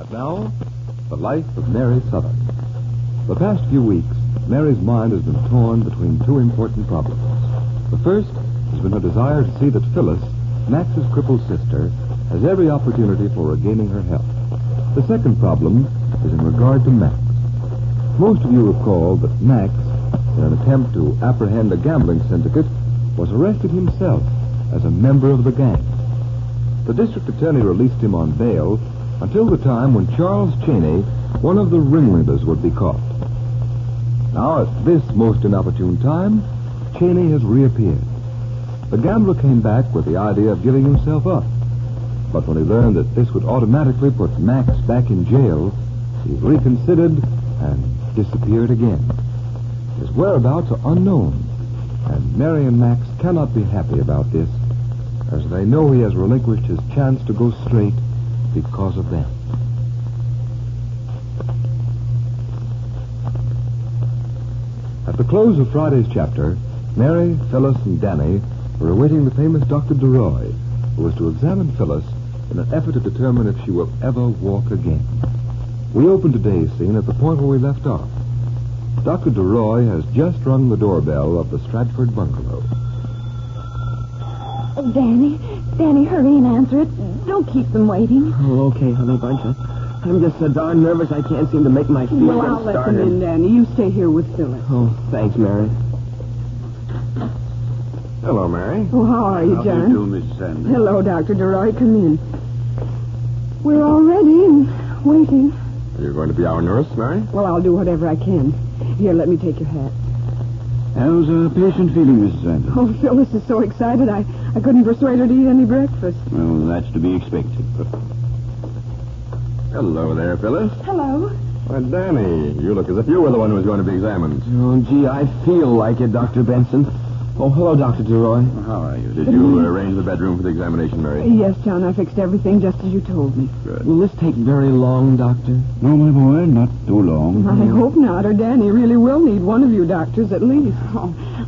And now, the life of Mary Sothern. The past few weeks, Mary's mind has been torn between two important problems. The first has been her desire to see that Phyllis, Max's crippled sister, has every opportunity for regaining her health. The second problem is in regard to Max. Most of you recall that Max, in an attempt to apprehend a gambling syndicate, was arrested himself as a member of the gang. The district attorney released him on bail until the time when Charles Cheney, one of the ringleaders, would be caught. Now, at this most inopportune time, Cheney has reappeared. The gambler came back with the idea of giving himself up. But when he learned that this would automatically put Max back in jail, he reconsidered and disappeared again. His whereabouts are unknown, and Mary and Max cannot be happy about this, as they know he has relinquished his chance to go straight because of them. At the close of Friday's chapter, Mary, Phyllis, and Danny were awaiting the famous Dr. DeRoy, who was to examine Phyllis in an effort to determine if she will ever walk again. We opened today's scene at the point where we left off. Dr. DeRoy has just rung the doorbell of the Stratford bungalow. Danny, hurry and answer it. Don't keep them waiting. Oh, okay, honey bunch. I'm just so darn nervous I can't seem to make my feet Well, I'll let them in, Danny. You stay here with Phyllis. Oh, thanks, Mary. Hello, Mary. Oh, how are you, How John? do you do, Mrs. Sanders? Hello, Dr. DeRoy. Come in. We're all ready and waiting. Are you going to be our nurse, Mary? Well, I'll do whatever I can. Here, let me take your hat. How's the patient feeling, Mrs. Sanders? Oh, Phyllis is so excited, I couldn't persuade her to eat any breakfast. Well, that's to be expected. Hello there, Phyllis. Hello. Why, Danny, you look as if you were the one who was going to be examined. Oh, gee, I feel like it, Dr. Benson. Oh, hello, Dr. DeRoy. How are you? Did you arrange the bedroom for the examination, Mary? Yes, John, I fixed everything just as you told me. Good. Will this take very long, Doctor? No, my boy, not too long. I hope not, or Danny really will need one of you doctors at least.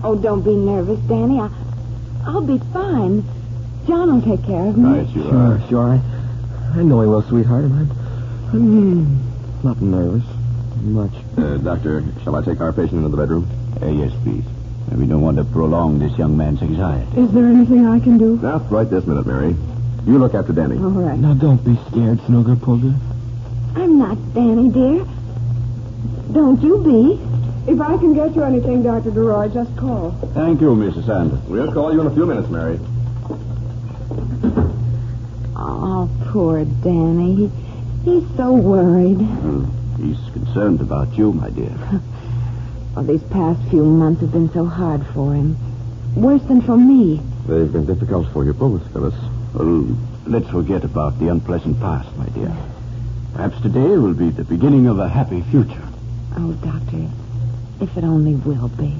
Oh, don't be nervous, Danny. I'll be fine. John will take care of me. Right, you are. Sure. I know he will, sweetheart. I'm not nervous. Much. Doctor, shall I take our patient into the bedroom? Yes, please. We don't want to prolong this young man's anxiety. Is there anything I can do? Not right this minute, Mary. You look after Danny. All right. Now, don't be scared, Snooker Pooger. I'm not, Danny, dear. Don't you be. If I can get you anything, Dr. DeRoy, just call. Thank you, Mrs. Sanders. We'll call you in a few minutes, Mary. Oh, poor Danny. He's so worried. He's concerned about you, my dear. Well, these past few months have been so hard for him. Worse than for me. They've been difficult for you both, Phyllis. Well, let's forget about the unpleasant past, my dear. Perhaps today will be the beginning of a happy future. Oh, Doctor, if it only will be.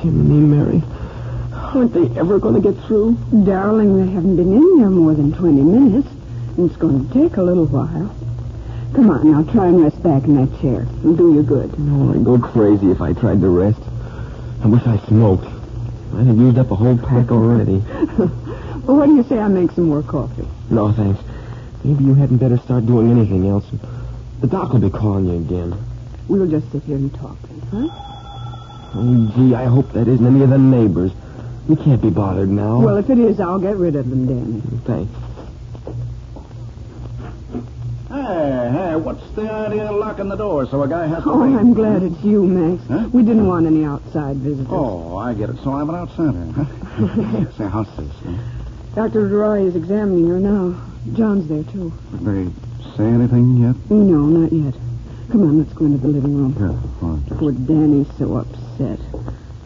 Jiminy, Mary. Aren't they ever going to get through? Darling, they haven't been in there more than 20 minutes. And it's going to take a little while. Come on, now try and rest back in that chair. It'll do you good. No, I'd go crazy if I tried to rest. I wish I smoked. I'd have used up a whole pack already. Well, what do you say I make some more coffee? No, thanks. Maybe you hadn't better start doing anything else. The doc will be calling you again. We'll just sit here and talk then, huh? Oh, gee, I hope that isn't any of the neighbors. We can't be bothered now. Well, if it is, I'll get rid of them, Danny. Thanks. Hey, what's the idea of locking the door so a guy has to Oh, wait? I'm glad it's you, Max. Huh? We didn't want any outside visitors. Oh, I get it. So I'm an outsider, huh? Say, how's this? Huh? Dr. Roy is examining her now. John's there, too. Did they say anything yet? No, not yet. Come on, let's go into the living room. Yeah, fine. Poor Danny's so upset.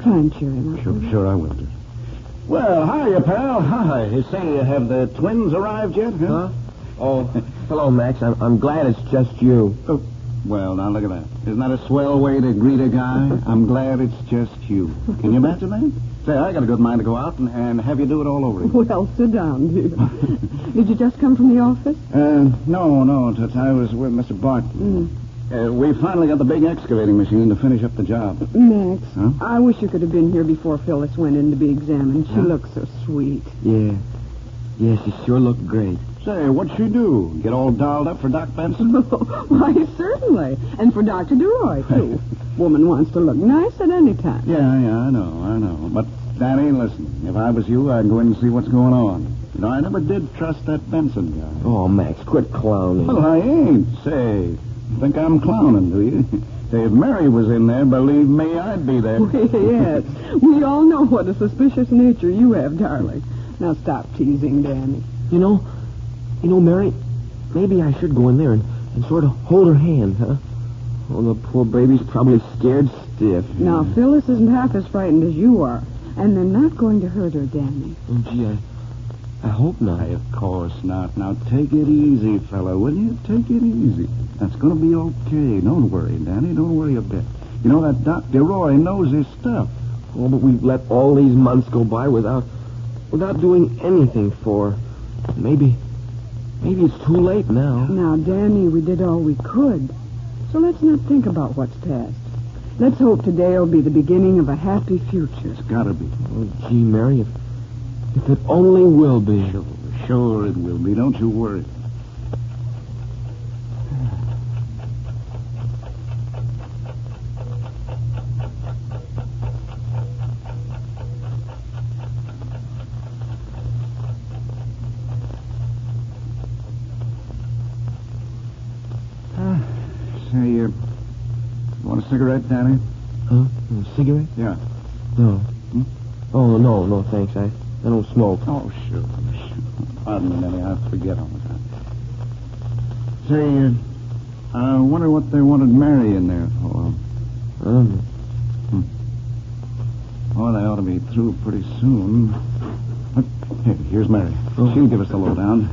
Try and cheer him up. Sure I will. Well, hiya, pal. Hi. Say, have the twins arrived yet? Huh? Oh, hello, Max. I'm glad it's just you. Well, now look at that. Isn't that a swell way to greet a guy? I'm glad it's just you. Can you imagine that? Say, I got a good mind to go out and have you do it all over again. Well, sit down, dear. Did you just come from the office? No, Toots. I was with Mr. Barton. We finally got the big excavating machine to finish up the job. Max, Huh? I wish you could have been here before Phyllis went in to be examined. She looks so sweet. Yeah. Yeah, she sure looked great. Say, what'd she do? Get all dolled up for Doc Benson? Why, certainly. And for Dr. DeRoy, too. Woman wants to look nice at any time. Yeah, I know. But, Danny, listen, if I was you, I'd go in and see what's going on. You know, I never did trust that Benson guy. Oh, Max, quit clowning. Well, I ain't. Say, you think I'm clowning, do you? Say, if Mary was in there, believe me, I'd be there. Yes. We all know what a suspicious nature you have, darling. Now stop teasing, Danny. You know, Mary, maybe I should go in there and sort of hold her hand, huh? Oh, the poor baby's probably scared stiff. Now, Phyllis isn't half as frightened as you are, and they're not going to hurt her, Danny. Oh, gee, I hope not. Of course not. Now, take it easy, fella, will you? Take it easy. That's going to be okay. Don't worry, Danny. Don't worry a bit. You know, that Dr. Roy knows his stuff. Oh, but we've let all these months go by without doing anything for her. Maybe it's too late now. Now, Danny, we did all we could. So let's not think about what's past. Let's hope today will be the beginning of a happy future. It's got to be. Oh, gee, Mary, if it only will be. Sure it will be. Don't you worry. Say, you want a cigarette, Danny? Huh? A cigarette? Yeah. No. Oh, no, thanks. I don't smoke. Oh, sure. Pardon me, Danny. I forget all the time. Say, I wonder what they wanted Mary in there for. Oh, they ought to be through pretty soon. Here's Mary. She'll give us the lowdown.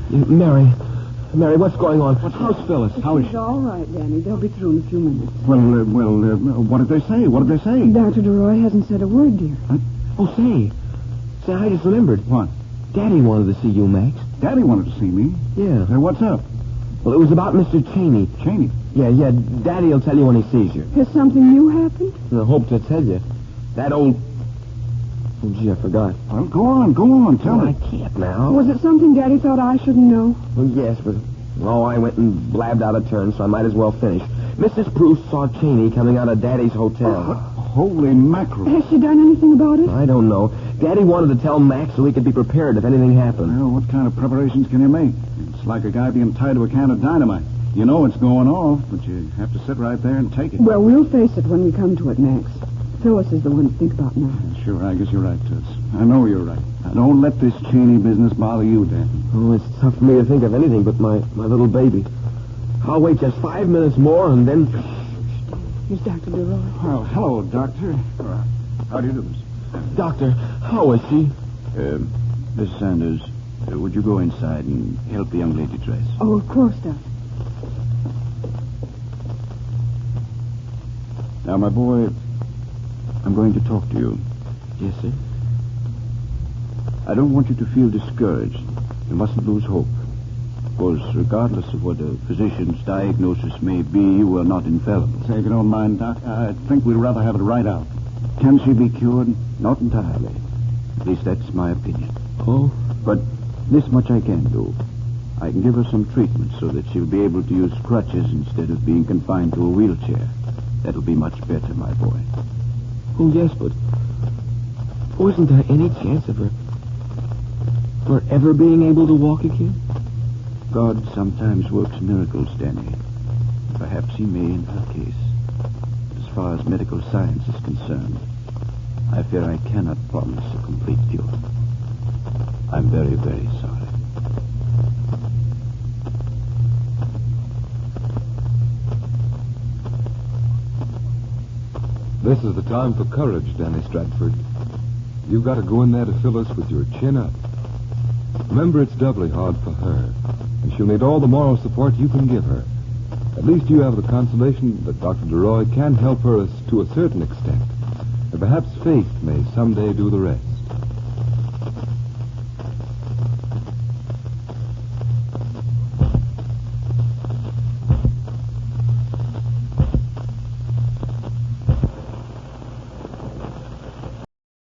Mary, what's going on? How's Phyllis? How is She's she? all right, Danny. They'll be through in a few minutes. Well, what did they say? What did they say? Dr. DeRoy hasn't said a word, dear. Oh, say, I just remembered. What? Daddy wanted to see you, Max. Daddy wanted to see me. Yeah. Hey, what's up? Well, it was about Mr. Cheney. Cheney. Yeah. Daddy will tell you when he sees you. Has something new happened? I hope to tell you. That old... Oh, gee, I forgot. Well, go on. Tell I me. can't now. Was it something Daddy thought I shouldn't know? Well, yes, but... Oh, I went and blabbed out of turn, so I might as well finish. Mrs. Bruce saw Cheney coming out of Daddy's hotel. Holy mackerel. Has she done anything about it? I don't know. Daddy wanted to tell Max so he could be prepared if anything happened. Well, what kind of preparations can you make? It's like a guy being tied to a can of dynamite. You know it's going off, but you have to sit right there and take it. Well, we'll face it when we come to it, Max. Phyllis is the one to think about now. Sure, I guess you're right, Toots. I know you're right. Now, don't let this Cheney business bother you, Dan. Oh, it's tough for me to think of anything but my little baby. I'll wait just 5 minutes more and then... Here's Dr. DeRoy. Well, hello, Doctor. How do you do, Miss? Doctor, how is she? Miss Sanders, would you go inside and help the young lady dress? Oh, of course, Doctor. Now, my boy, I'm going to talk to you. Yes, sir. I don't want you to feel discouraged. You mustn't lose hope. Because regardless of what a physician's diagnosis may be, you are not infallible. Say, if you don't mind, Doc, I think we'd rather have it right out. Can she be cured? Not entirely. At least that's my opinion. Oh? But this much I can do. I can give her some treatment so that she'll be able to use crutches instead of being confined to a wheelchair. That'll be much better, my boy. Oh, yes, but... Wasn't there any chance of her ever being able to walk again? God sometimes works miracles, Danny. Perhaps he may in her case. As far as medical science is concerned, I fear I cannot promise a complete cure. I'm very, very sorry. This is the time for courage, Danny Stratford. You've got to go in there to Phyllis with your chin up. Remember, it's doubly hard for her, and she'll need all the moral support you can give her. At least you have the consolation that Dr. DeRoy can help her to a certain extent. And perhaps faith may someday do the rest.